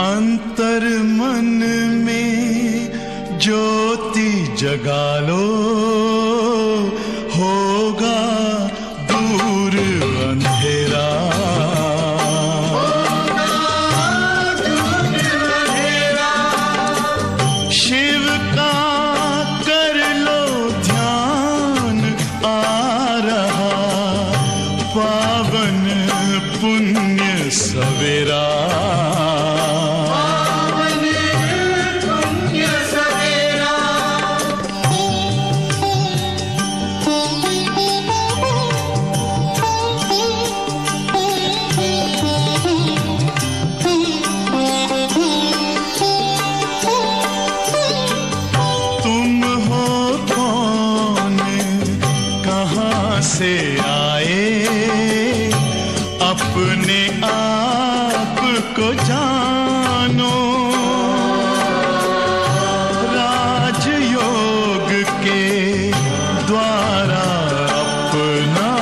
अंतर मन में ज्योति जगा लो, होगा दूर अंधेरा। शिव का कर लो ध्यान, आ रहा पावन पुण्य सवेरा। से आए अपने आप को जानो, राजयोग के द्वारा अपना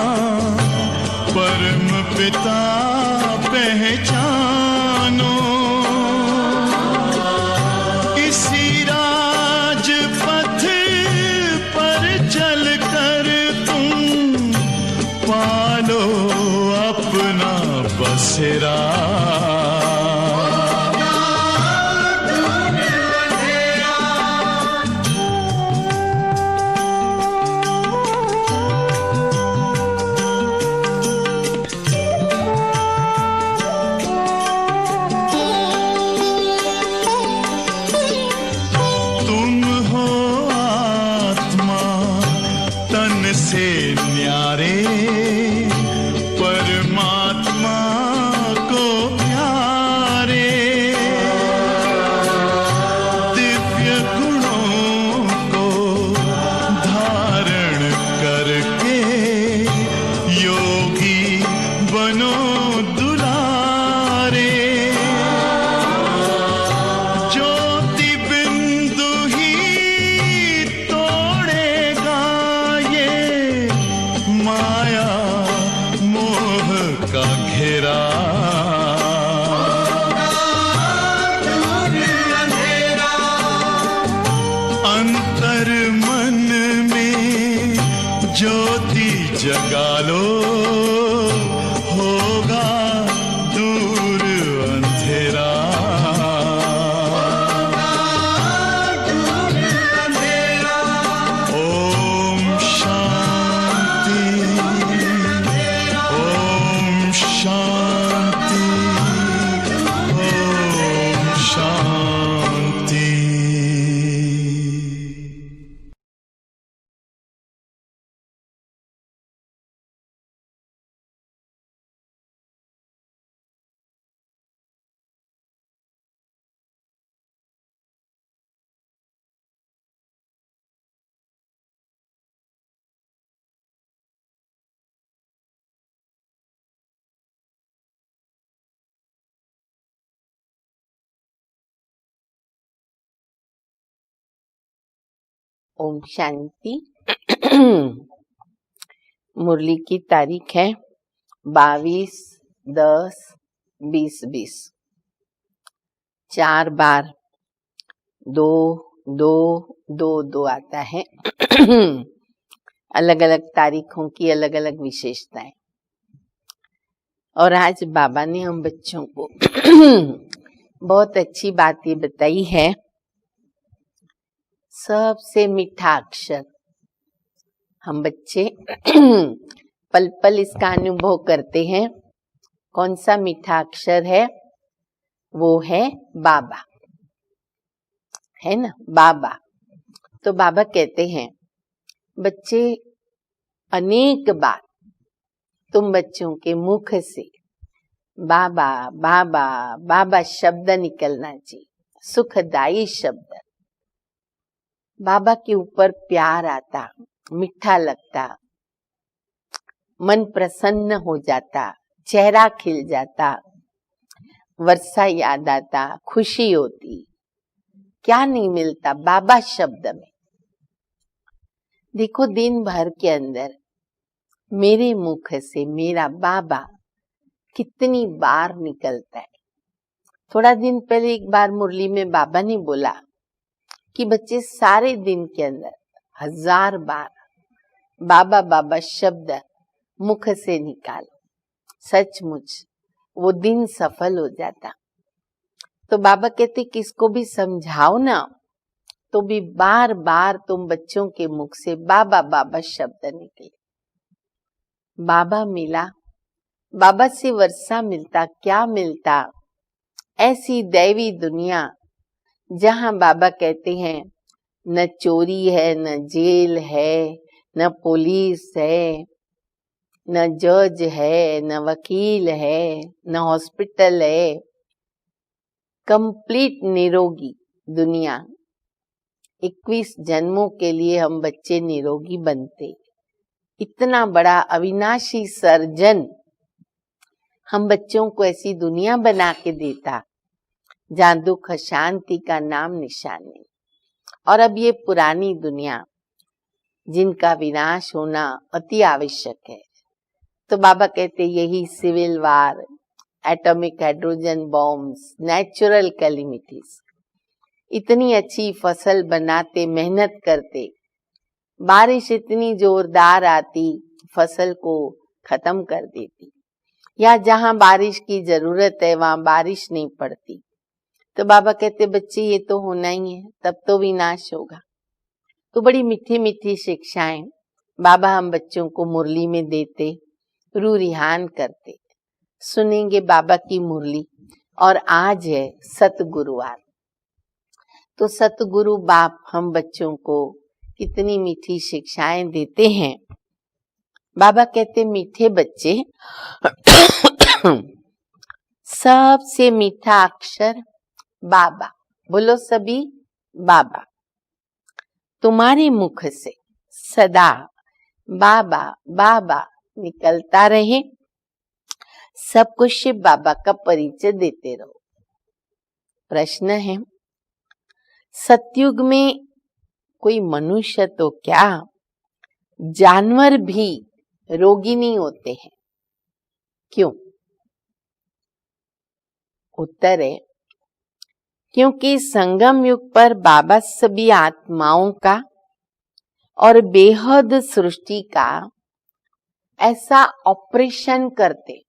परम पिता पहचानो। इसी राजपथ पर चलकर पालो अपना बसेरा। तुम हो आत्मा तन से न्यारे, परमात्मा को प्यारे। दिव्य गुणों को धारण करके योगी बनो दुलारे। ज्योति बिंदु ही तोड़ेगा ये माया मोह का घेरा। अंतर मन में ज्योति जगा लो, होगा दूर अंधेरा। ओम शांति, ओम शांति, ओम शांति। ओम शांति। मुरली की तारीख है 22/10/2020। 4 बार 2-2-2-2 आता है। अलग अलग तारीखों की अलग अलग विशेषताएं। और आज बाबा ने हम बच्चों को बहुत अच्छी बात ये बताई है। सबसे मीठा अक्षर हम बच्चे पल पल इसका अनुभव करते हैं। कौन सा मीठा अक्षर है? वो है बाबा, है ना, बाबा। तो बाबा कहते हैं बच्चे, अनेक बार तुम बच्चों के मुख से बाबा बाबा बाबा शब्द निकलना चाहिए, सुखदायी शब्द। बाबा के ऊपर प्यार आता, मीठा लगता, मन प्रसन्न हो जाता, चेहरा खिल जाता, वर्षा याद आता, खुशी होती। क्या नहीं मिलता बाबा शब्द में। देखो दिन भर के अंदर मेरे मुख से मेरा बाबा कितनी बार निकलता है। थोड़ा दिन पहले एक बार मुरली में बाबा ने बोला कि बच्चे सारे दिन के अंदर 1000 बार बाबा बाबा शब्द मुख से निकालो, सचमुच वो दिन सफल हो जाता। तो बाबा कहते किसको भी समझाओ ना तो भी बार बार तुम बच्चों के मुख से बाबा बाबा शब्द निकले। बाबा मिला, बाबा से वर्षा मिलता, क्या मिलता? ऐसी दैवी दुनिया जहां बाबा कहते हैं न चोरी है, न जेल है, न पुलिस है, न जज है, न वकील है, न हॉस्पिटल है। कंप्लीट निरोगी दुनिया। 21 जन्मों के लिए हम बच्चे निरोगी बनते। इतना बड़ा अविनाशी सर्जन हम बच्चों को ऐसी दुनिया बना के देता जहां दुख शांति का नाम निशान नहीं। और अब ये पुरानी दुनिया जिनका विनाश होना अति आवश्यक है। तो बाबा कहते यही civil war, atomic hydrogen bombs, natural calamities, इतनी अच्छी फसल बनाते, मेहनत करते, बारिश इतनी जोरदार आती, फसल को खत्म कर देती, या जहां बारिश की जरूरत है वहां बारिश नहीं पड़ती। तो बाबा कहते बच्चे ये तो होना ही है, तब तो विनाश होगा। तो बड़ी मीठी मीठी शिक्षाएं बाबा हम बच्चों को मुरली में देते, रूह रिहान करते। सुनेंगे बाबा की मुरली। और आज है सतगुरुवार। तो सतगुरु बाप हम बच्चों को कितनी मीठी शिक्षाएं देते हैं। बाबा कहते मीठे बच्चे सबसे मीठा अक्षर बाबा, बोलो सभी बाबा। तुम्हारे मुख से सदा बाबा बाबा निकलता रहे। सबको शिव बाबा का परिचय देते रहो। प्रश्न है, सतयुग में कोई मनुष्य तो क्या जानवर भी रोगी नहीं होते हैं, क्यों? उत्तर है क्योंकि संगम युग पर बाबा सभी आत्माओं का और बेहद सृष्टि का ऐसा ऑपरेशन करते।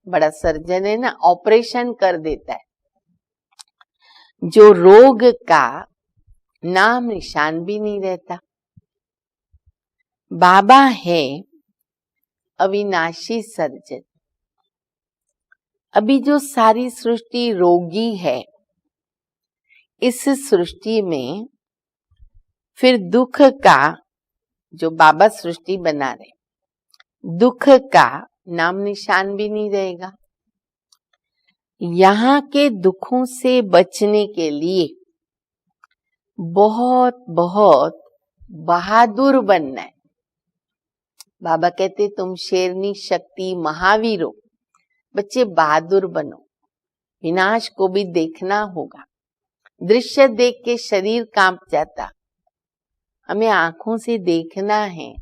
बड़ा सर्जन है ना, ऑपरेशन कर देता है जो रोग का नाम निशान भी नहीं रहता। बाबा है अविनाशी सर्जन। अभी जो सारी सृष्टि रोगी है, इस सृष्टि में फिर दुख का, जो बाबा सृष्टि बना रहे, दुख का नाम निशान भी नहीं रहेगा। यहाँ के दुखों से बचने के लिए बहुत बहुत बहादुर बनना है। बाबा कहते तुम शेरनी शक्ति महावीर हो, बच्चे बहादुर बनो। विनाश को भी देखना होगा। दृश्य देख के शरीर कांप जाता, हमें आंखों से देखना है।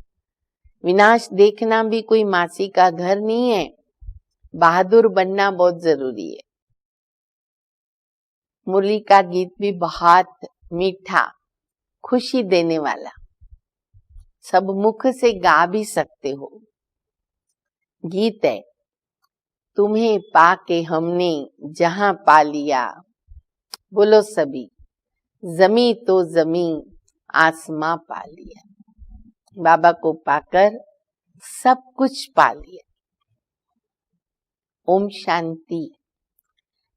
विनाश देखना भी कोई मासी का घर नहीं है। बहादुर बनना बहुत जरूरी है। मुरली का गीत भी बहुत मीठा, खुशी देने वाला, सब मुख से गा भी सकते हो। गीत है, तुम्हें पाके हमने जहां पा लिया, बोलो सभी, जमी तो जमी आसमां पा लिया। बाबा को पाकर सब कुछ पा लिया। ओम शांति,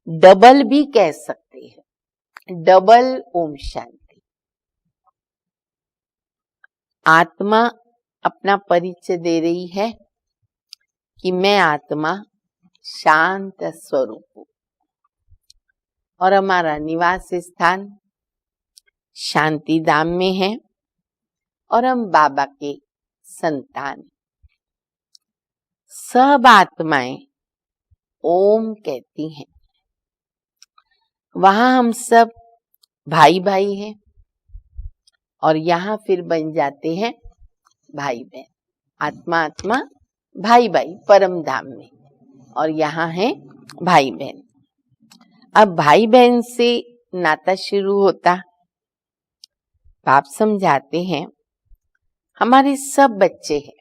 डबल भी कह सकते हैं, डबल ओम शांति। आत्मा अपना परिचय दे रही है कि मैं आत्मा शांत स्वरूप हूं और हमारा निवास स्थान शांति धाम में है और हम बाबा के संतान। सब आत्माएं ओम कहती हैं। वहां हम सब भाई भाई हैं और यहाँ फिर बन जाते हैं भाई बहन। आत्मा आत्मा भाई भाई परम धाम में। और यहाँ है भाई बहन। अब भाई बहन से नाता शुरू होता। बाप समझाते हैं हमारे सब बच्चे हैं,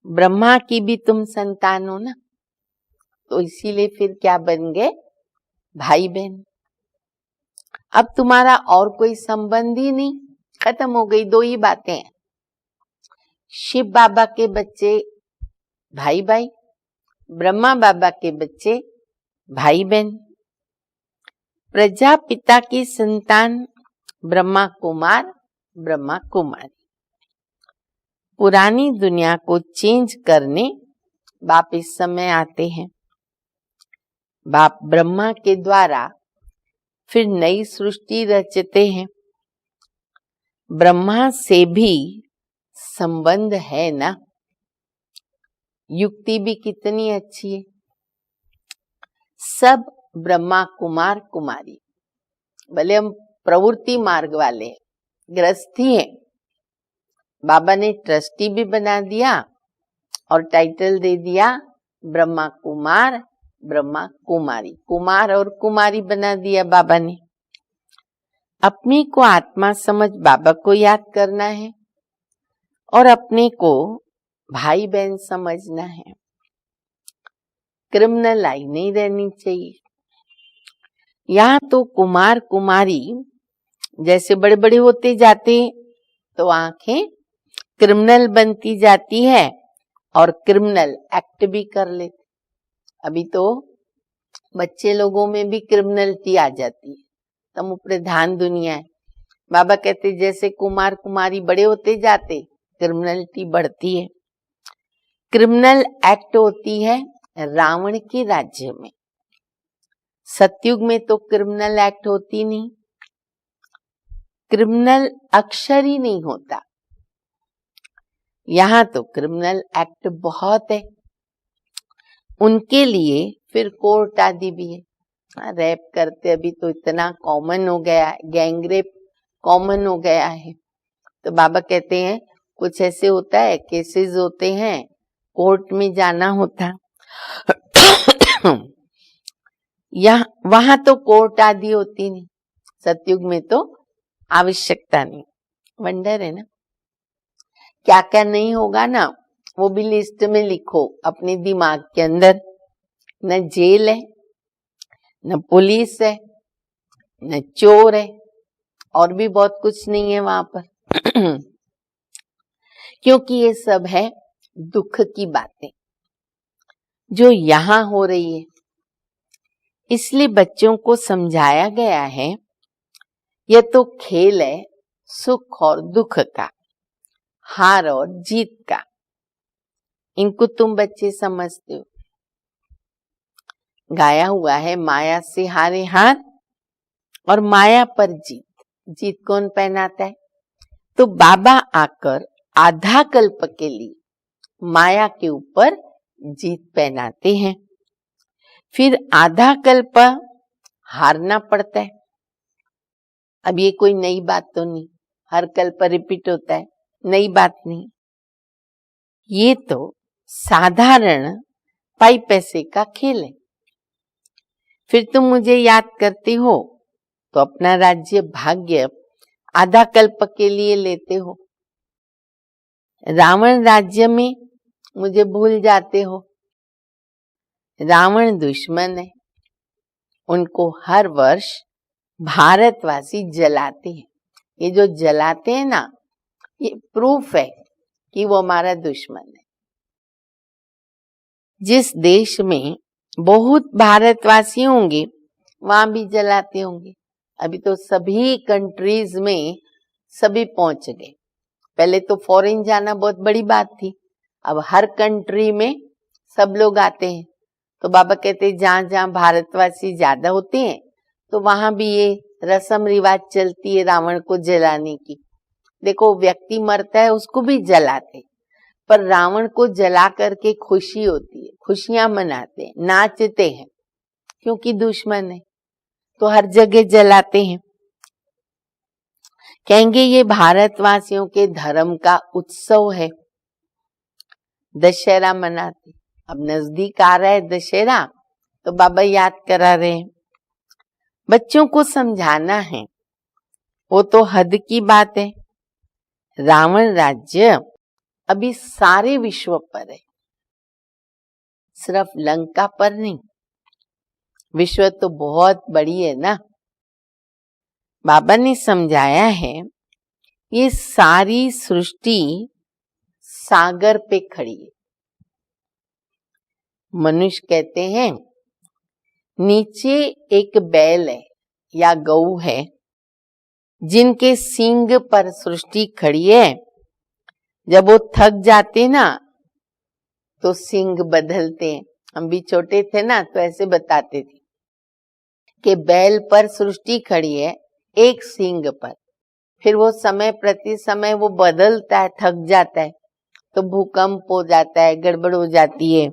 ब्रह्मा की भी तुम संतान हो ना, तो इसीलिए फिर क्या बन गए, भाई बहन। अब तुम्हारा और कोई संबंध ही नहीं, खत्म हो गई, दो ही बातें हैं। शिव बाबा के बच्चे भाई भाई, ब्रह्मा बाबा के बच्चे भाई बहन। प्रजापिता की संतान ब्रह्मा कुमार, ब्रह्मा कुमारी। पुरानी दुनिया को चेंज करने बाप इस समय आते हैं। बाप ब्रह्मा के द्वारा फिर नई सृष्टि रचते हैं। ब्रह्मा से भी संबंध है ना, युक्ति भी कितनी अच्छी है। सब ब्रह्मा कुमार कुमारी, भले हम प्रवृत्ति मार्ग वाले हैं, गृहस्थी हैं, बाबा ने ट्रस्टी भी बना दिया और टाइटल दे दिया ब्रह्मा कुमार, ब्रह्मा कुमारी। कुमार और कुमारी बना दिया बाबा ने। अपने को आत्मा समझ बाबा को याद करना है और अपने को भाई बहन समझना है। क्रिमिनल आई नहीं रहनी चाहिए। यहाँ तो कुमार कुमारी जैसे बड़े बड़े होते जाते तो आंखें क्रिमिनल बनती जाती है और क्रिमिनल एक्ट भी कर लेते। अभी तो बच्चे लोगों में भी क्रिमिनलिटी आ जाती है, तमो प्रधान दुनिया है। बाबा कहते जैसे कुमार कुमारी बड़े होते जाते क्रिमिनलिटी बढ़ती है। क्रिमिनल एक्ट होती है रावण के राज्य में, सतयुग में तो क्रिमिनल एक्ट होती नहीं, क्रिमिनल अक्षर ही नहीं होता। यहाँ तो क्रिमिनल एक्ट बहुत है, उनके लिए फिर कोर्ट आदि भी है। रैप करते अभी तो इतना कॉमन हो गया है, गैंगरेप कॉमन हो गया है। तो बाबा कहते हैं कुछ ऐसे होता है, केसेस होते हैं, कोर्ट में जाना होता। यहाँ वहां तो कोर्ट आदि होती नहीं, सतयुग में तो आवश्यकता नहीं। वंडर है ना, क्या क्या नहीं होगा ना, वो भी लिस्ट में लिखो अपने दिमाग के अंदर। न जेल है, न पुलिस है, न चोर है, और भी बहुत कुछ नहीं है वहां पर। क्योंकि ये सब है दुख की बातें जो यहाँ हो रही है। इसलिए बच्चों को समझाया गया है यह तो खेल है सुख और दुख का, हार और जीत का। इनको तुम बच्चे समझते हो। गाया हुआ है माया से हारे हार और माया पर जीत। जीत कौन पहनाता है? तो बाबा आकर आधा कल्प के लिए माया के ऊपर जीत पहनाते हैं, फिर आधा कल्प हारना पड़ता है। अब ये कोई नई बात तो नहीं, हर कल्प रिपीट होता है, नई बात नहीं। ये तो साधारण पाई पैसे का खेल है। फिर तुम मुझे याद करते हो तो अपना राज्य भाग्य आधा कल्प के लिए लेते हो। रावण राज्य में मुझे भूल जाते हो। रावण दुश्मन है, उनको हर वर्ष भारतवासी जलाते हैं। ये जो जलाते हैं ना, ये प्रूफ है कि वो हमारा दुश्मन है। जिस देश में बहुत भारतवासी होंगे वहां भी जलाते होंगे। अभी तो सभी कंट्रीज में सभी पहुंच गए। पहले तो फॉरेन जाना बहुत बड़ी बात थी, अब हर कंट्री में सब लोग आते हैं। तो बाबा कहते हैं जहां जहां भारतवासी ज्यादा होते हैं तो वहां भी ये रस्म रिवाज चलती है रावण को जलाने की। देखो व्यक्ति मरता है उसको भी जलाते, पर रावण को जला करके खुशी होती है, खुशियां मनाते हैं, नाचते हैं, क्योंकि दुश्मन है तो हर जगह जलाते हैं। कहेंगे ये भारतवासियों के धर्म का उत्सव है, दशहरा मनाते। अब नजदीक आ रहा है दशहरा, तो बाबा याद करा रहे हैं। बच्चों को समझाना है, वो तो हद की बात है। रावण राज्य अभी सारे विश्व पर है, सिर्फ लंका पर नहीं। विश्व तो बहुत बड़ी है ना। बाबा ने समझाया है, ये सारी सृष्टि सागर पे खड़ी है। मनुष्य कहते हैं नीचे एक बैल है या गऊ है, जिनके सींग पर सृष्टि खड़ी है। जब वो थक जाते ना तो सींग बदलते हैं। हम भी छोटे थे ना तो ऐसे बताते थे कि बैल पर सृष्टि खड़ी है एक सींग पर, फिर वो समय प्रति समय वो बदलता है, थक जाता है, तो भूकंप हो जाता है, गड़बड़ हो जाती है।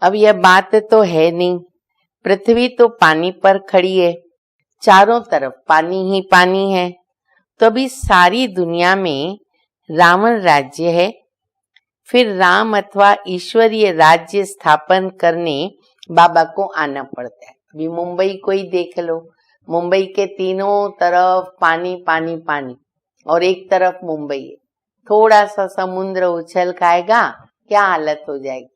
अब यह बात तो है नहीं, पृथ्वी तो पानी पर खड़ी है, चारों तरफ पानी ही पानी है। तो अभी सारी दुनिया में रावण राज्य है। फिर राम अथवा ईश्वरीय राज्य स्थापन करने बाबा को आना पड़ता है। अभी मुंबई को ही देख लो, मुंबई के तीनों तरफ पानी पानी पानी और एक तरफ मुंबई है। थोड़ा सा समुद्र उछल खाएगा, क्या हालत हो जाएगी।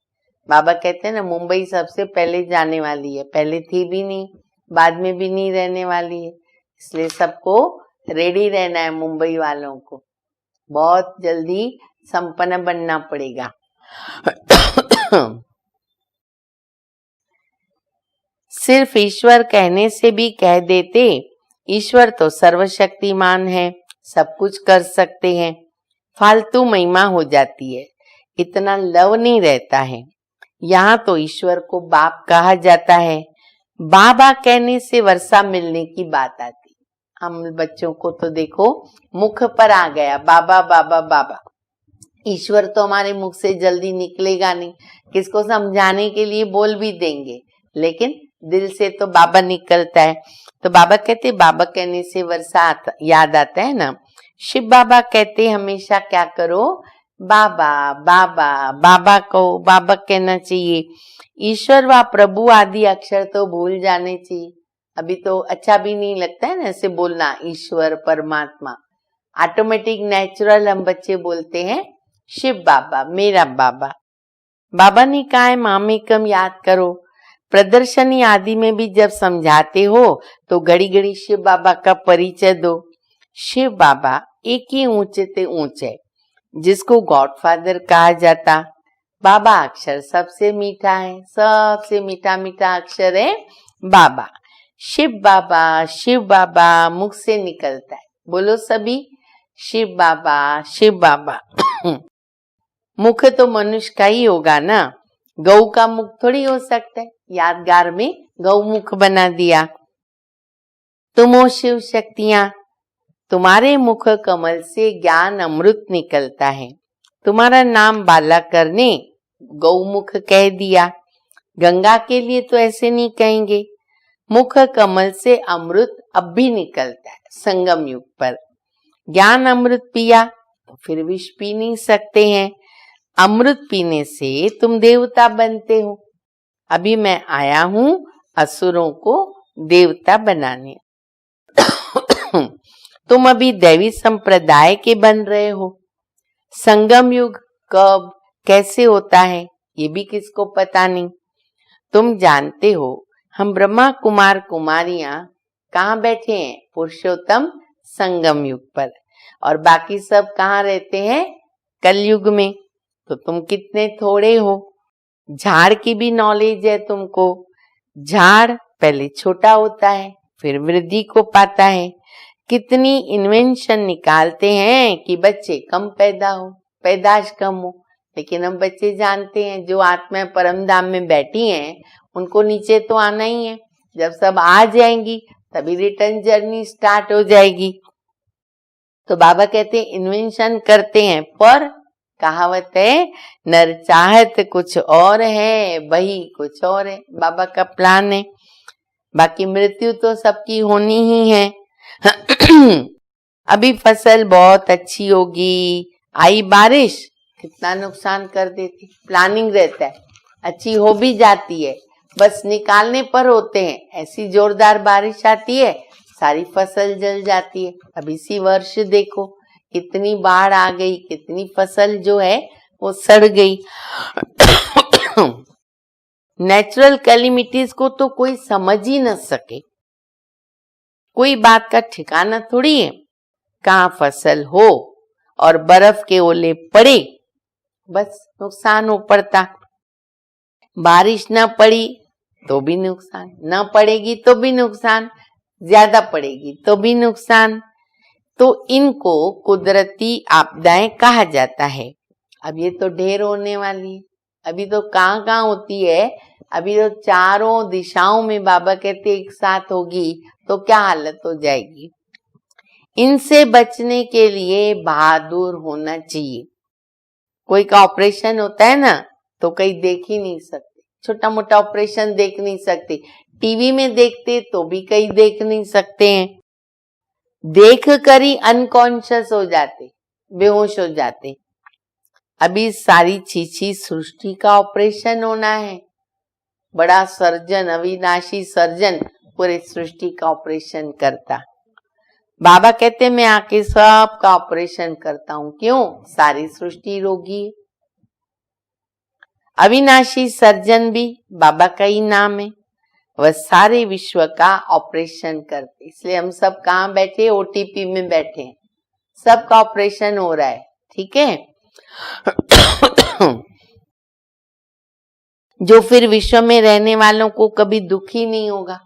बाबा कहते हैं ना, मुंबई सबसे पहले जाने वाली है, पहले थी भी नहीं, बाद में भी नहीं रहने वाली है। इसलिए सबको रेडी रहना है। मुंबई वालों को बहुत जल्दी संपन्न बनना पड़ेगा। सिर्फ ईश्वर कहने से भी कह देते, ईश्वर तो सर्वशक्तिमान है, सब कुछ कर सकते हैं, फालतू महिमा हो जाती है, इतना लव नहीं रहता है। यहाँ तो ईश्वर को बाप कहा जाता है। बाबा कहने से वर्षा मिलने की बात आती। हम बच्चों को तो देखो मुख पर आ गया बाबा बाबा बाबा। ईश्वर तो हमारे मुख से जल्दी निकलेगा नहीं, किसको समझाने के लिए बोल भी देंगे, लेकिन दिल से तो बाबा निकलता है। तो बाबा कहते, बाबा कहने से वर्षा याद आता है ना। शिव बाबा कहते हमेशा क्या करो, बाबा बाबा बाबा को बाबा कहना चाहिए। ईश्वर व प्रभु आदि अक्षर तो भूल जाने चाहिए। अभी तो अच्छा भी नहीं लगता है ना ऐसे बोलना, ईश्वर परमात्मा। ऑटोमेटिक नेचुरल हम बच्चे बोलते हैं शिव बाबा, मेरा बाबा। बाबा ने कहा है मामेकम याद करो। प्रदर्शनी आदि में भी जब समझाते हो तो घड़ी घड़ी शिव बाबा का परिचय दो। शिव बाबा एक ही ऊंचे ते ऊंचे, जिसको गॉडफादर कहा जाता। बाबा अक्षर सबसे मीठा है, सबसे मीठा मीठा अक्षर है बाबा। शिव बाबा मुख से निकलता है। बोलो सभी, शिव बाबा। मुख तो मनुष्य का ही होगा ना, गौ का मुख थोड़ी हो सकता है। यादगार में गौ मुख बना दिया। तुम हो शिव शक्तियां, तुम्हारे मुख कमल से ज्ञान अमृत निकलता है। तुम्हारा नाम बालाकर ने गौमुख कह दिया। गंगा के लिए तो ऐसे नहीं कहेंगे। मुख कमल से अमृत अब भी निकलता है संगम युग पर। ज्ञान अमृत पिया तो फिर विष पी नहीं सकते हैं। अमृत पीने से तुम देवता बनते हो। अभी मैं आया हूं असुरों को देवता बनाने। तुम अभी दैवी संप्रदाय के बन रहे हो। संगम युग कब कैसे होता है ये भी किसको पता नहीं। तुम जानते हो हम ब्रह्मा कुमार कुमारियां कहाँ बैठे हैं, पुरुषोत्तम संगम युग पर, और बाकी सब कहाँ रहते हैं, कलयुग में। तो तुम कितने थोड़े हो। झाड़ की भी नॉलेज है तुमको। झाड़ पहले छोटा होता है फिर वृद्धि को पाता है। कितनी इन्वेंशन निकालते हैं कि बच्चे कम पैदा हो, पैदाश कम हो। लेकिन हम बच्चे जानते हैं जो आत्मा परम धाम में बैठी हैं उनको नीचे तो आना ही है। जब सब आ जाएंगी तभी रिटर्न जर्नी स्टार्ट हो जाएगी। तो बाबा कहते हैं इन्वेंशन करते हैं, पर कहावत है नर चाहत कुछ और है, वही कुछ और है। बाबा का प्लान है। बाकी मृत्यु तो सबकी होनी ही है। अभी फसल बहुत अच्छी होगी, आई बारिश कितना नुकसान कर देती। प्लानिंग रहता है, अच्छी हो भी जाती है, बस निकालने पर होते हैं। ऐसी जोरदार बारिश आती है, सारी फसल जल जाती है। अब इसी वर्ष देखो कितनी बाढ़ आ गई, कितनी फसल जो है वो सड़ गई। नेचुरल कैलेमिटीज को तो कोई समझ ही न सके, कोई बात का ठिकाना थोड़ी है। कहाँ फसल हो और बर्फ के ओले पड़े, बस नुकसान हो पड़ता। बारिश न पड़ी तो भी नुकसान, न पड़ेगी तो भी नुकसान, ज्यादा पड़ेगी तो भी नुकसान। तो इनको कुदरती आपदाएं कहा जाता है। अब ये तो ढेर होने वाली है, अभी तो कहाँ कहाँ होती है, अभी तो चारों दिशाओं में बाबा कहते एक साथ होगी तो क्या हालत हो जाएगी। इनसे बचने के लिए बहादुर होना चाहिए। कोई का ऑपरेशन होता है ना तो कहीं देख ही नहीं सकते, छोटा मोटा ऑपरेशन देख नहीं सकते, टीवी में देखते तो भी कहीं देख नहीं सकते हैं। देख कर ही अनकॉन्शियस हो जाते, बेहोश हो जाते। अभी सारी चीची सृष्टि का ऑपरेशन होना है। बड़ा सर्जन, अविनाशी सर्जन पूरे सृष्टि का ऑपरेशन करता। बाबा कहते मैं आके सब का ऑपरेशन करता हूं। क्यों? सारी सृष्टि रोगी है। अविनाशी सर्जन भी बाबा का ही नाम है। वह सारे विश्व का ऑपरेशन करते, इसलिए हम सब कहाँ बैठे, ओटीपी में बैठे हैं, सबका ऑपरेशन हो रहा है। ठीक है। जो फिर विश्व में रहने वालों को कभी दुख ही नहीं होगा।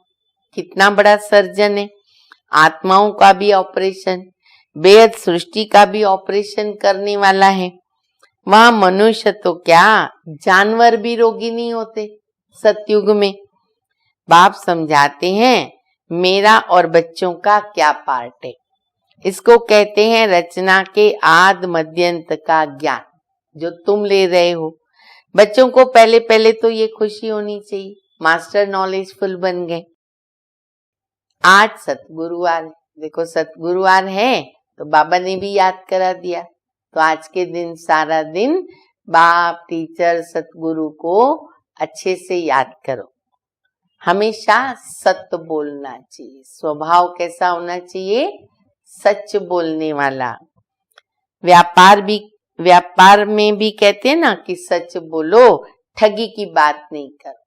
कितना बड़ा सर्जन है। आत्माओं का भी ऑपरेशन, बेहद सृष्टि का भी ऑपरेशन करने वाला है। वहां मनुष्य तो क्या, जानवर भी रोगी नहीं होते सतयुग में। बाप समझाते हैं मेरा और बच्चों का क्या पार्ट है। इसको कहते हैं रचना के आद मध्यंत का ज्ञान जो तुम ले रहे हो। बच्चों को पहले पहले तो ये खुशी होनी चाहिए, मास्टर नॉलेजफुल बन गए। आज सतगुरुवार, देखो सतगुरुवार है तो बाबा ने भी याद करा दिया। तो आज के दिन सारा दिन बाप, टीचर, सतगुरु को अच्छे से याद करो। हमेशा सत्य बोलना चाहिए। स्वभाव कैसा होना चाहिए? सच बोलने वाला। व्यापार में भी कहते हैं ना कि सच बोलो, ठगी की बात नहीं करो।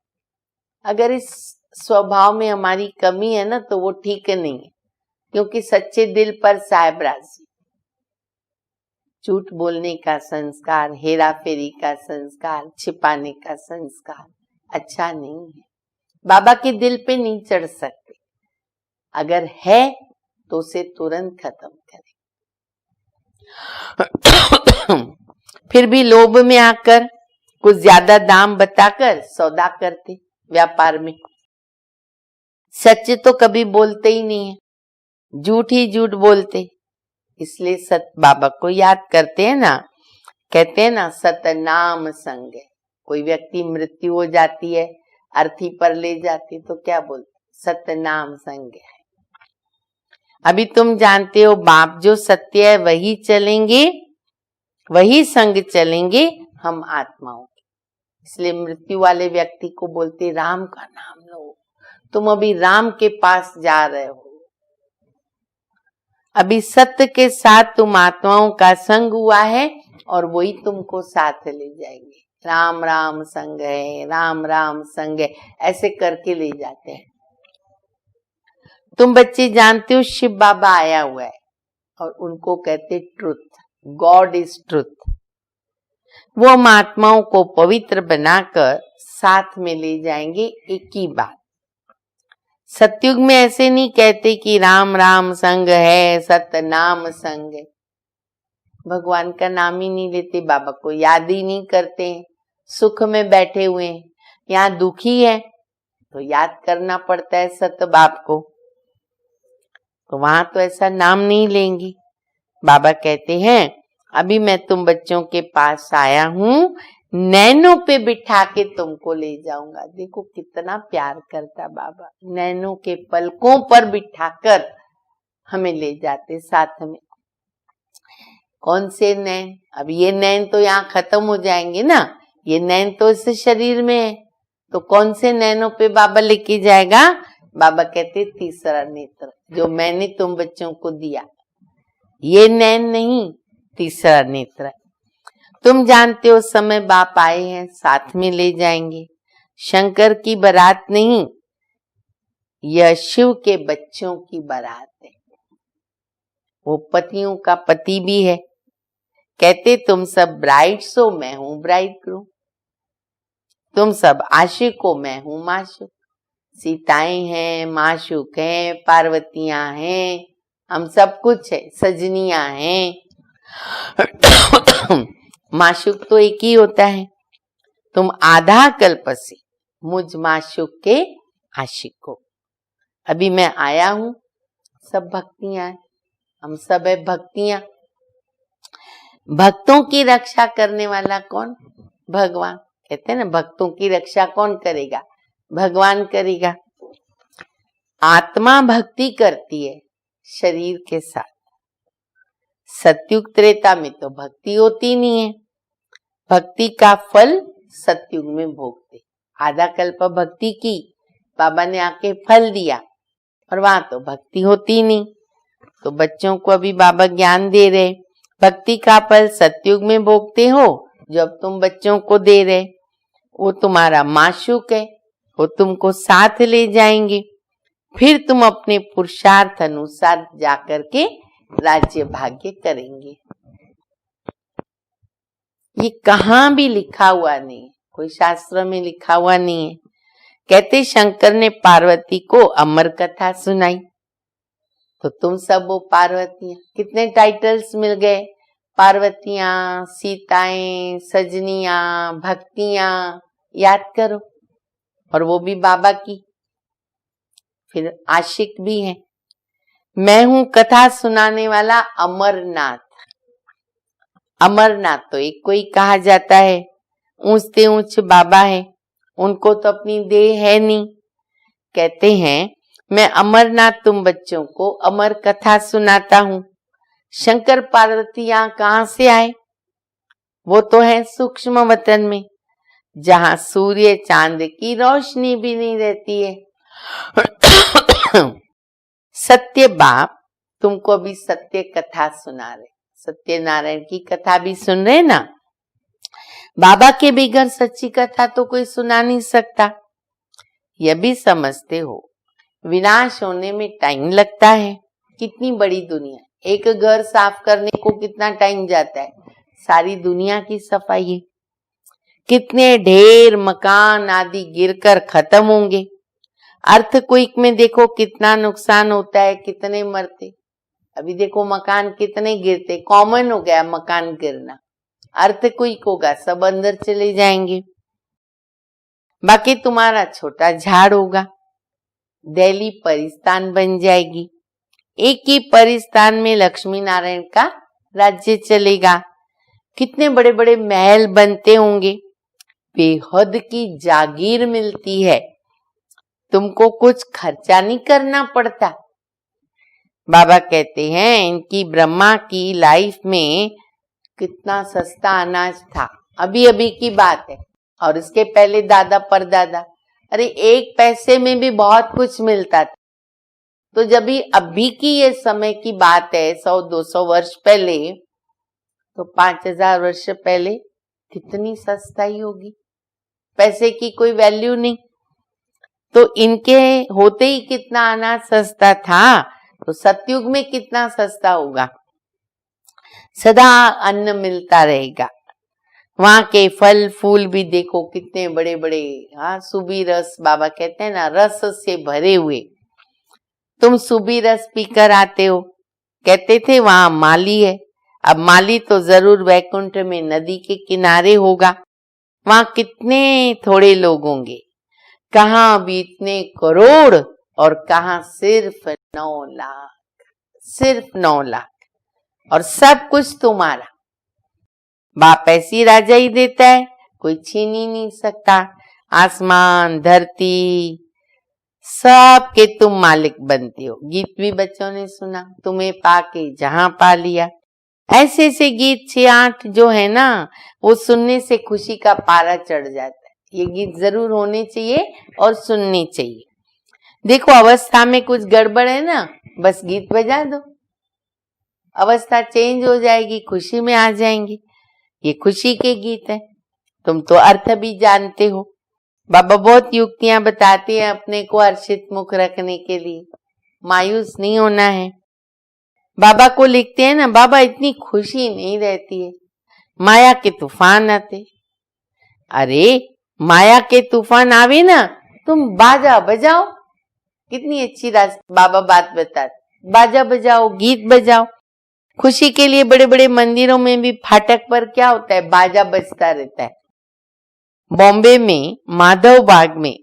अगर इस स्वभाव में हमारी कमी है ना तो वो ठीक नहीं है, क्योंकि सच्चे दिल पर साहेब राजी। झूठ बोलने का संस्कार, हेरा फेरी का संस्कार, छिपाने का संस्कार अच्छा नहीं है। बाबा के दिल पे नहीं चढ़ सकते। अगर है तो उसे तुरंत खत्म करें। फिर भी लोभ में आकर कुछ ज्यादा दाम बताकर सौदा करते व्यापार में। सच तो कभी बोलते ही नहीं है, झूठ ही झूठ बोलते। इसलिए सत बाबा को याद करते हैं ना, कहते हैं ना सतनाम संग है। कोई व्यक्ति मृत्यु हो जाती है, अर्थी पर ले जाती, तो क्या बोलते? सतनाम संग है। अभी तुम जानते हो बाप जो सत्य है वही चलेंगे, वही संग चलेंगे हम आत्माओं के। इसलिए मृत्यु वाले व्यक्ति को बोलते राम का नाम लो, तुम अभी राम के पास जा रहे हो। अभी सत्य के साथ तुम आत्माओं का संग हुआ है और वही तुमको साथ ले जाएंगे। राम राम संग है, राम राम संग है, ऐसे करके ले जाते हैं। तुम बच्चे जानते हो शिव बाबा आया हुआ है और उनको कहते ट्रुथ, गॉड इज ट्रुथ। वो हम आत्माओं को पवित्र बनाकर साथ में ले जाएंगे। एक ही बात। सतयुग में ऐसे नहीं कहते कि राम राम संग है, सत्य नाम संग है। भगवान का नाम ही नहीं लेते, बाबा को याद ही नहीं करते हैं। सुख में बैठे हुए हैं, यहाँ दुखी है तो याद करना पड़ता है सत्य बाप को। तो वहां तो ऐसा नाम नहीं लेंगे। बाबा कहते हैं अभी मैं तुम बच्चों के पास आया हूं, नैनों पे बिठा के तुमको ले जाऊंगा। देखो कितना प्यार करता बाबा, नैनों के पलकों पर बिठाकर हमें ले जाते साथ में। कौन से नैन? अब ये नैन तो यहाँ खत्म हो जाएंगे ना, ये नैन तो इस शरीर में है, तो कौन से नैनों पे बाबा लेके जाएगा? बाबा कहते तीसरा नेत्र जो मैंने तुम बच्चों को दिया, ये नैन नहीं, तीसरा नेत्र। तुम जानते हो समय बाप आए हैं, साथ में ले जाएंगे। शंकर की बारात नहीं, यह शिव के बच्चों की बारात है। वो पतियों का पति भी है। कहते तुम सब ब्राइड्स हो, मैं हूं ब्राइडग्रूम। तुम सब आशिक हो, मैं हूं माशूक। सीताएं हैं, माशूक हैं, पार्वतियां हैं, हम सब कुछ है, सजनियां हैं। माशूक तो एक ही होता है। तुम आधा कल्प से मुझ माशूक के आशिक हो। अभी मैं आया हूं, सब भक्तियां हैं, हम सब है भक्तियां। भक्तों की रक्षा करने वाला कौन? भगवान। कहते हैं ना, भक्तों की रक्षा कौन करेगा? भगवान करेगा। आत्मा भक्ति करती है शरीर के साथ। सतयुग त्रेता में तो भक्ति होती नहीं है, भक्ति का फल सतयुग में भोगते। आधा कल्प भक्ति की, बाबा ने आके फल दिया, और वहां तो भक्ति होती नहीं। तो बच्चों को अभी बाबा ज्ञान दे रहे, भक्ति का फल सतयुग में भोगते हो, जब तुम बच्चों को दे रहे। वो तुम्हारा माशूक है, वो तुमको साथ ले जाएंगे, फिर तुम अपने पुरुषार्थ अनुसार जाकर के राज्य भाग्य करेंगे। ये कहाँ भी लिखा हुआ नहीं, कोई शास्त्र में लिखा हुआ नहीं है। कहते शंकर ने पार्वती को अमर कथा सुनाई, तो तुम सब वो पार्वतियां, कितने टाइटल्स मिल गए, पार्वतियां, सीताएं, सजनियां, भक्तियां, याद करो। और वो भी बाबा की। फिर आशिक भी है। मैं हूं कथा सुनाने वाला अमरनाथ। अमरनाथ तो एक को ही कहा जाता है, ऊंचते ऊंच बाबा है, उनको तो अपनी देह है नहीं। कहते हैं मैं अमरनाथ तुम बच्चों को अमर कथा सुनाता हूं। शंकर पार्वती यहाँ कहाँ से आए? वो तो है सूक्ष्म वतन में, जहां सूर्य चांद की रोशनी भी नहीं रहती है। सत्य बाप तुमको अभी सत्य कथा सुना रहे, सत्यनारायण की कथा भी सुन रहे ना। बाबा के बगैर सच्ची कथा तो कोई सुना नहीं सकता। यह भी समझते हो विनाश होने में टाइम लगता है। कितनी बड़ी दुनिया, एक घर साफ करने को कितना टाइम जाता है, सारी दुनिया की सफाई है। कितने ढेर मकान आदि गिरकर खत्म होंगे। अर्थक्वेक में देखो कितना नुकसान होता है, कितने मरते। अभी देखो मकान कितने गिरते, कॉमन हो गया मकान गिरना। अर्थक्वेक होगा, सब अंदर चले जाएंगे। बाकी तुम्हारा छोटा झाड़ होगा, दिल्ली परिस्तान बन जाएगी। एक ही परिस्तान में लक्ष्मी नारायण का राज्य चलेगा। कितने बड़े बड़े महल बनते होंगे, बेहद की जागीर मिलती है, तुमको कुछ खर्चा नहीं करना पड़ता। बाबा कहते हैं इनकी ब्रह्मा की लाइफ में कितना सस्ता अनाज था, अभी अभी की बात है, और इसके पहले दादा परदादा, अरे 1 पैसे में भी बहुत कुछ मिलता था। तो जब भी अभी की ये समय की बात है, 100-200 वर्ष पहले, तो 5000 वर्ष पहले कितनी सस्ताई होगी, पैसे की कोई वैल्यू नहीं। तो इनके होते ही कितना अनाज सस्ता था, तो सतयुग में कितना सस्ता होगा। सदा अन्न मिलता रहेगा। वहां के फल फूल भी देखो कितने बड़े बड़े, हाँ सुबी रस, बाबा कहते हैं ना रस से भरे हुए। तुम सुबी रस पीकर आते हो, कहते थे वहां माली है। अब माली तो जरूर वैकुंठ में नदी के किनारे होगा, वहां कितने थोड़े लोग होंगे। कहाँ भी इतने करोड़, और कहाँ सिर्फ 9 लाख, सिर्फ 9 लाख, और सब कुछ तुम्हारा। बाप ऐसी राजा ही देता है, कोई छीन ही नहीं सकता। आसमान धरती सब के तुम मालिक बनते हो। गीत भी बच्चों ने सुना, तुम्हें पाके जहां पा लिया। ऐसे ऐसे गीत 6-8 जो है ना, वो सुनने से खुशी का पारा चढ़ जाता है। ये गीत जरूर होने चाहिए और सुनने चाहिए। देखो अवस्था में कुछ गड़बड़ है ना, बस गीत बजा दो, अवस्था चेंज हो जाएगी, खुशी में आ जाएंगी। ये खुशी के गीत है। तुम तो अर्थ भी जानते हो। बाबा बहुत युक्तियां बताते हैं अपने को हर्षित मुख रखने के लिए। मायूस नहीं होना है। बाबा को लिखते हैं ना, बाबा इतनी खुशी नहीं रहती है, माया के तूफान आते। अरे माया के तूफान आवे ना, तुम बाजा बजाओ। कितनी अच्छी बाबा बात बताते, बाजा बजाओ, गीत बजाओ। खुशी के लिए बड़े बड़े मंदिरों में भी फाटक पर क्या होता है, बाजा बजता रहता है। बॉम्बे में माधव बाग में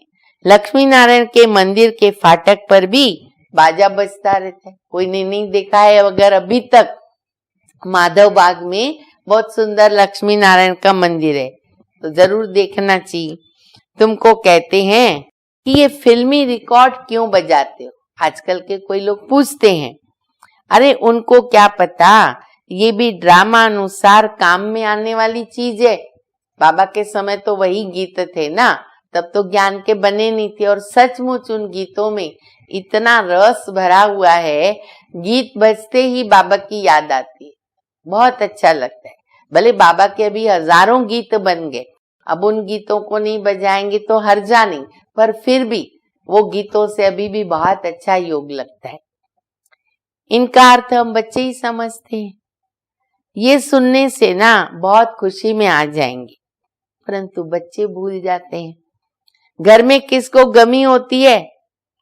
लक्ष्मी नारायण के मंदिर के फाटक पर भी बाजा बजता रहता है। कोई ने नहीं देखा है अगर अभी तक, माधव बाग में बहुत सुंदर लक्ष्मी नारायण का मंदिर है, तो जरूर देखना चाहिए। तुमको कहते हैं कि ये फिल्मी रिकॉर्ड क्यों बजाते हो, आजकल के कोई लोग पूछते हैं। अरे उनको क्या पता, ये भी ड्रामा अनुसार काम में आने वाली चीज है। बाबा के समय तो वही गीत थे ना, तब तो ज्ञान के बने नहीं थे। और सचमुच उन गीतों में इतना रस भरा हुआ है, गीत बजते ही बाबा की याद आती है, बहुत अच्छा लगता है। भले बाबा के अभी हजारों गीत बन गए, अब उन गीतों को नहीं बजाएंगे तो हर्जा नहीं, पर फिर भी वो गीतों से अभी भी बहुत अच्छा योग लगता है। इनका अर्थ हम बच्चे ही समझते हैं। ये सुनने से ना बहुत खुशी में आ जाएंगे, परंतु बच्चे भूल जाते हैं। घर में किसको गमी होती है,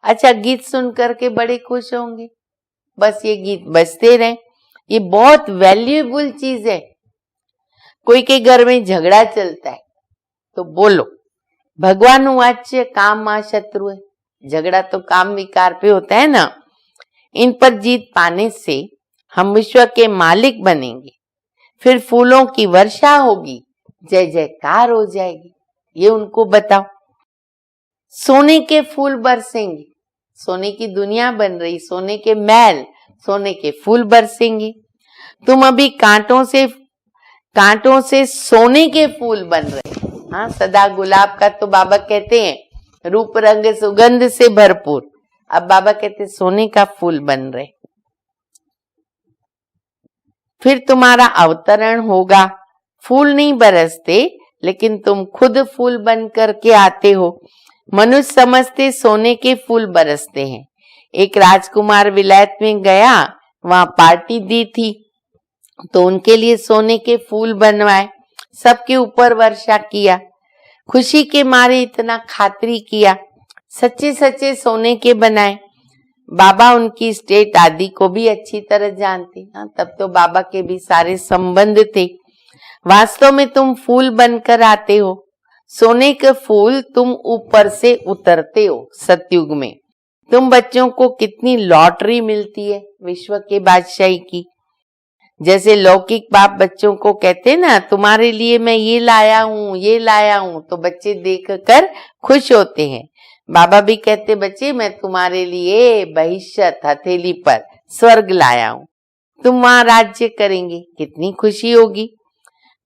अच्छा गीत सुन करके बड़े खुश होंगे, बस ये गीत बजते रहे। ये बहुत वैल्यूएबल चीज है। कोई के घर में झगड़ा चलता है तो बोलो भगवान वाच्य काम मां शत्रु है। झगड़ा तो काम विकार पे होता है ना। इन पर जीत पाने से हम विश्व के मालिक बनेंगे, फिर फूलों की वर्षा होगी, जय जयकार हो जाएगी। ये उनको बताओ। सोने के फूल बरसेंगे, सोने की दुनिया बन रही, सोने के महल, सोने के फूल बरसेंगे। तुम अभी कांटों से सोने के फूल बन रहे। हाँ, सदा गुलाब का तो बाबा कहते हैं रूप रंग सुगंध से भरपूर, अब बाबा कहते सोने का फूल बन रहे। फिर तुम्हारा अवतरण होगा, फूल नहीं बरसते लेकिन तुम खुद फूल बन करके आते हो। मनुष्य समझते सोने के फूल बरसते हैं। एक राजकुमार विलायत में गया, वहां पार्टी दी थी, तो उनके लिए सोने के फूल बनवाए, सबके ऊपर वर्षा किया, खुशी के मारे इतना खातिरी किया, सच्चे सच्चे सोने के बनाए। बाबा उनकी स्टेट आदि को भी अच्छी तरह जानते, तब तो बाबा के भी सारे संबंध थे। वास्तव में तुम फूल बनकर आते हो, सोने के फूल तुम ऊपर से उतरते हो। सतयुग में तुम बच्चों को कितनी लॉटरी मिलती है विश्व के बादशाही की। जैसे लौकिक बाप बच्चों को कहते ना, तुम्हारे लिए मैं ये लाया हूँ, तो बच्चे देखकर खुश होते हैं। बाबा भी कहते, बच्चे मैं तुम्हारे लिए भविष्य हथेली पर स्वर्ग लाया हूँ, तुम वहां राज्य करेंगे, कितनी खुशी होगी।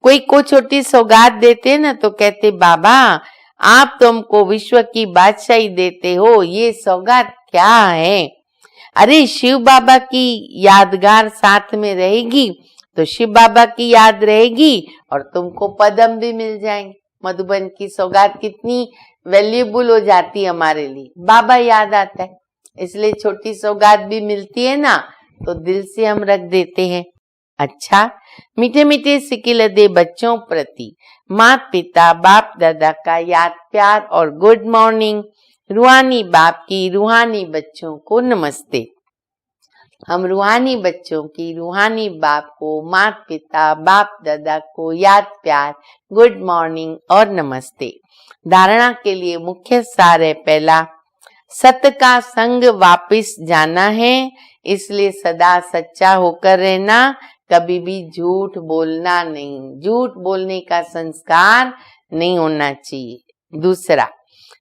कोई को छोटी सौगात देते ना तो कहते, बाबा आप तो हमको विश्व की बादशाही देते हो, ये सौगात क्या है। अरे शिव बाबा की यादगार साथ में रहेगी तो शिव बाबा की याद रहेगी और तुमको पदम भी मिल जाएंगे। मधुबन की सौगात कितनी वैल्यूएबल हो जाती है हमारे लिए, बाबा याद आता है, इसलिए छोटी सौगात भी मिलती है ना तो दिल से हम रख देते हैं। अच्छा, मीठे मीठे सिकिलदे बच्चों प्रति माता पिता बाप दादा का याद प्यार और गुड मॉर्निंग। रूहानी बाप की रूहानी बच्चों को नमस्ते। हम रूहानी बच्चों की रूहानी बाप को, माता पिता बाप दादा को याद प्यार, गुड मॉर्निंग और नमस्ते। धारणा के लिए मुख्य सार है, पहला सत्य का संग वापिस जाना है, इसलिए सदा सच्चा होकर रहना, कभी भी झूठ बोलना नहीं, झूठ बोलने का संस्कार नहीं होना चाहिए। दूसरा,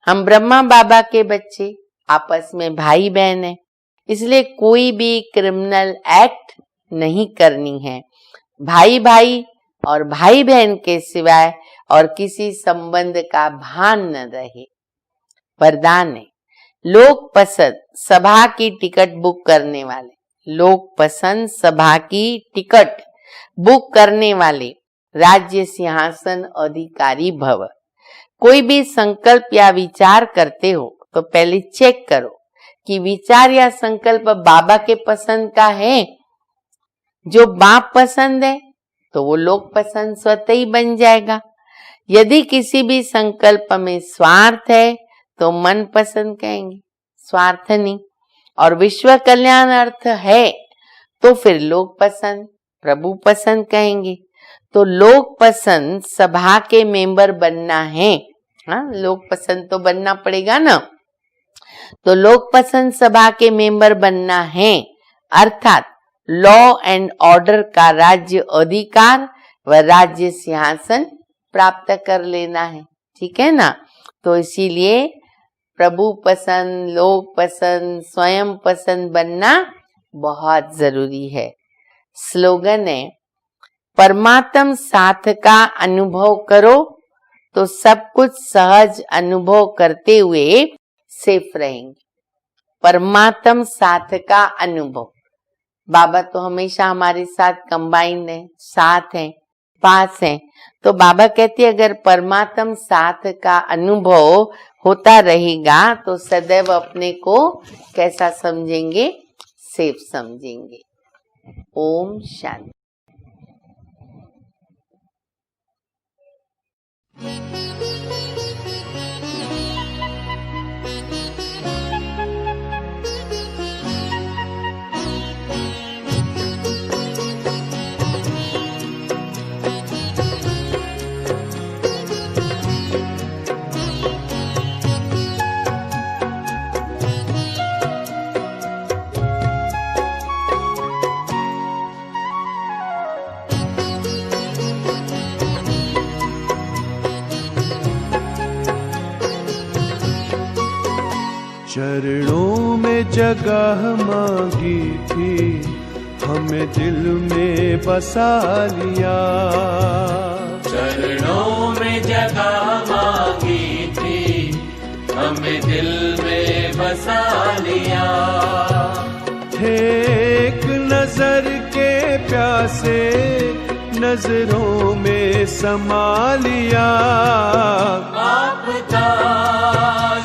हम ब्रह्मा बाबा के बच्चे, आपस में भाई बहन है, इसलिए कोई भी क्रिमिनल एक्ट नहीं करनी है। भाई भाई और भाई बहन के सिवाय और किसी संबंध का भान न रहे। वरदान है, लोक पसंद सभा की टिकट बुक करने वाले, लोक पसंद सभा की टिकट बुक करने वाले राज्य सिंहासन अधिकारी भव। कोई भी संकल्प या विचार करते हो तो पहले चेक करो कि विचार या संकल्प बाबा के पसंद का है। जो बाप पसंद है तो वो लोक पसंद स्वतः ही बन जाएगा। यदि किसी भी संकल्प में स्वार्थ है तो मन पसंद कहेंगे, स्वार्थ नहीं। और विश्व कल्याण अर्थ है तो फिर लोक पसंद प्रभु पसंद कहेंगे। तो लोक पसंद सभा के मेंबर बनना है। हाँ, लोक पसंद तो बनना पड़ेगा ना। तो लोक पसंद सभा के मेंबर बनना है, अर्थात लॉ एंड ऑर्डर का राज्य अधिकार व राज्य सिंहासन प्राप्त कर लेना है। ठीक है ना। तो इसीलिए प्रभु पसंद, लोक पसंद, स्वयं पसंद बनना बहुत जरूरी है। स्लोगन है, परमात्म साथ का अनुभव करो तो सब कुछ सहज अनुभव करते हुए सेफ रहेंगे। परमात्म साथ का अनुभव, बाबा तो हमेशा हमारे साथ कंबाइंड है, साथ है, पास है। तो बाबा कहते हैं अगर परमात्म साथ का अनुभव होता रहेगा तो सदैव अपने को कैसा समझेंगे, सेफ समझेंगे। ओम शांति। चरणों में जगह मांगी थी, हमें दिल में बसा लिया। चरणों में जगह मांगी थी, हमें दिल में बसा लिया। थे एक नजर के प्यासे, नजरों में समा लिया। आपका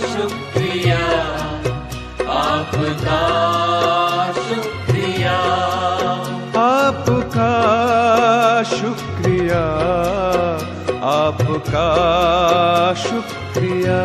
शुक्रिया, आपका शुक्रिया, आपका शुक्रिया, आपका शुक्रिया।